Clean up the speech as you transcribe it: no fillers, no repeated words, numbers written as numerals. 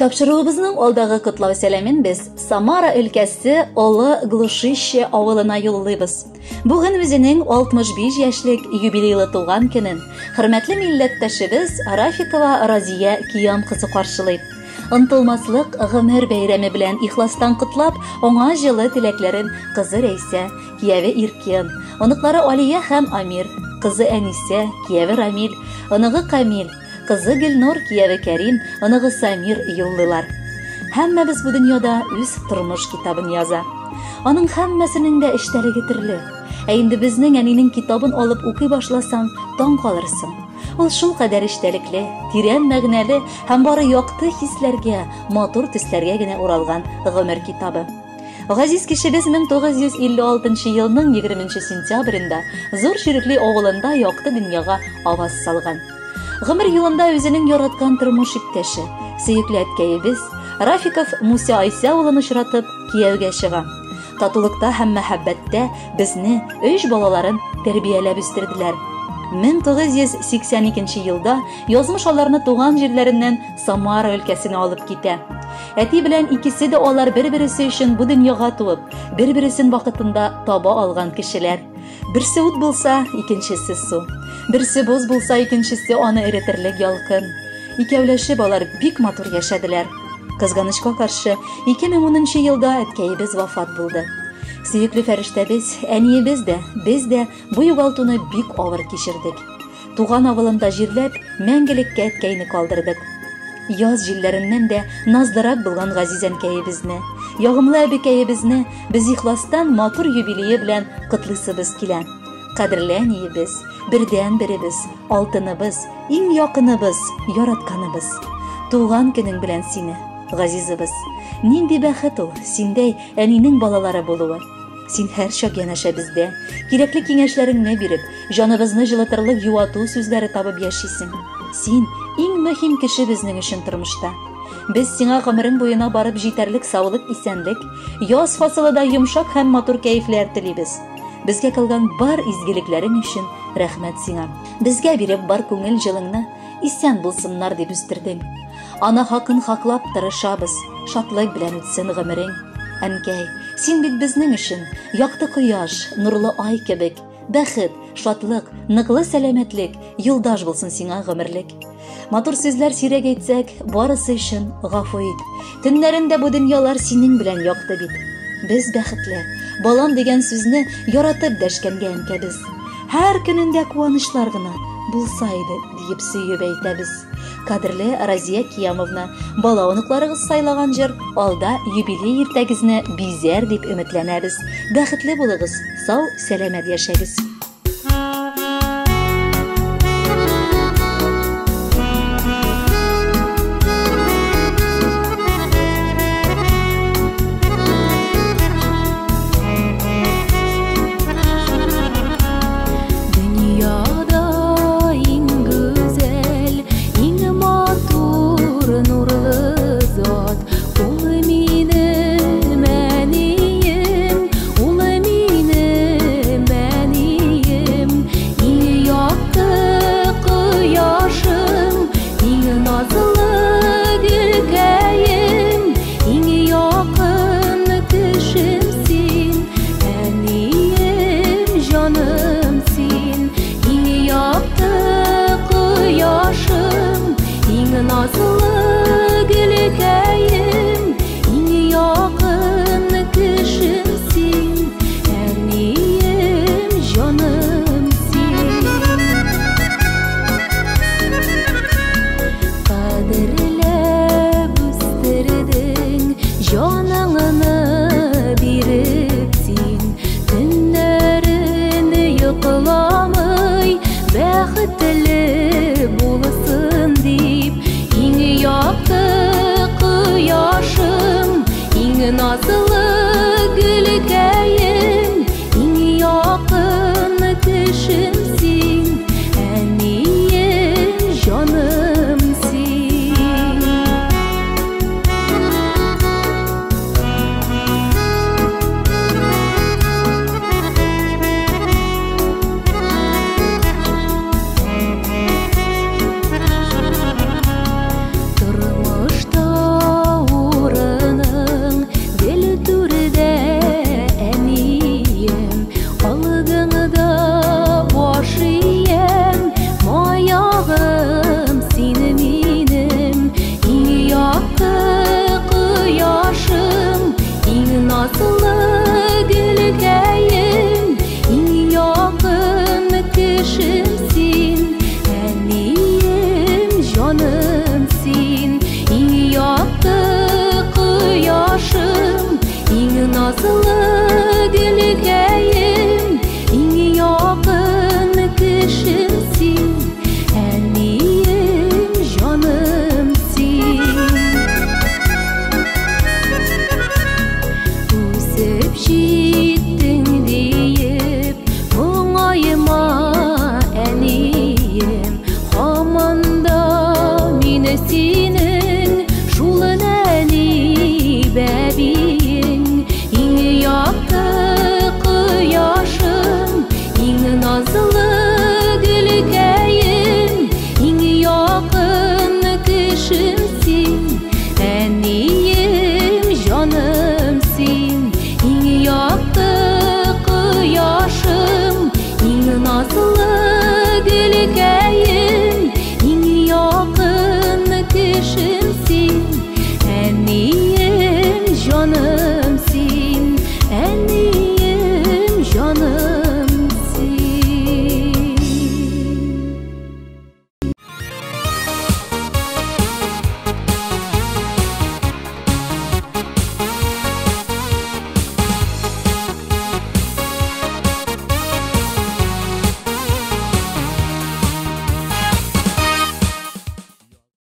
Тапшыруыбызның алдагы котлау сәламен без Самара өлкәсе Олы Глушище авылына юллыйбыз. Бүген үзенең 65 яшьлек юбилейлы туган көнен хөрмәтле милләттәшебез Рафикова Разия Киям кызы каршылый. Ынтылмаслык гомер бәйрәме белән ихластан котлап, аңа җылы теләкләрен кызы Рәйсә, кияве Иркен, оныклары Алия һәм Амир, кызы Әнисә, кияве Рамил, оныгы Камил, кызы Гөлнур, кияве Кәрим, оныгы Самир юллылар. Һәммәбез бу дөньяда үз тормыш китабын яза. Аның һәммәсенең дә эштәлеге төрле. Ә инде безнең әнинең китабын алып укый башласаң, таң калырсың. Ул шул кадәр эштәлекле, тирән мәгънәле һәм бары якты хисләргә, матур төсләргә генә уралган гомер китабы. Газиз кешебез 1956 елның 20 сентябрендә зур Ширекли авылында якты дөньяга аваз салган. Гомер юлында үзенең яраткан тормыш иптәше, сөекле әткәебез Рафиков Муса Айса улын очратып кияүгә чыга. Татулыкта һәм мәхәббәттә безне, 3 балаларын тәрбияләп үстерделәр. 1982 елда язмыш аларны туган җирләреннән Самара өлкәсенә алып китә. Әти белән икесе дә алар бер-берсе өчен бу дөньяга туып, бер-берсен вакытында таба алган кешеләр. Берсе ут булса, икенчесе су. Берсе боз булса, икенчесе аны эретерлек ялкын. Икәүләшеп алар бик матур яшәделәр. Кызганычка каршы 2010 елда әткәебез вафат булды. Сөекле фәрештәбез, әниебез дә, без дә бу югалтуны бик авыр кичердек. Туган авылында җирләп, мәңгелеккә әткәйне калдырдык. Яз җилләреннән дә наздырак булган Газиз әнкәебезне, ягымлы әбекәебезне без ихластан матур юбилее белән котлыйсыбыз килә. Кадерле әниебез, бердән-беребез, алтыныбыз, иң якыныбыз, яратканыбыз. Туган көнең белән сине, Газизыбыз. Нинди бәхет ул, синдәй әнинең балалары булуы. Син һәр чак янәшә бездә, кирәкле киңәшләреңне биреп, җаныбызны җылытырлык юату сүзләре табып яшисең. Син иң мөһим кеше безнең өчен тормышта. Без сиңа гомерең буена барып җитәрлек саулык, исәнлек, яз фасылында йомшак һәм матур кәефләр телибез. Безгә кылган бар изгелекләрең өчен рәхмәт сиңа. Безгә биреп бар күңел җылыңны исән булсыннар дип үстердең. Ана хакын хаклап тырышабыз, шатлык белән үтсен гомерең. Әнкәй, син бит безнең өчен якты кояш, нурлы ай кебек, бәхет, шатлык, ныклы сәламәтлек, юлдаш булсын сиңа гомерлек. Матур сүзләр сирәк әйтсәк, барысы өчен гафу ит. Төннәрендә бу дөньялар синең белән якты бит. Без бәхетле, балам дигән сүзне яратып дәшкәнгә әнкәбез. Һәр көнендә куанышлар гына булса иде диеп сөйеп әйтәбез. Кадерле Разия Киямовна, бала оныкларыгыз сайлаган җыр алда юбилей иртәгезне бизәр дип өметләнәбез. Бәхетле булыгыз, сау, сәламәт яшәгез. Бәхетле булсын дип, иң якты кояшым, иң назлы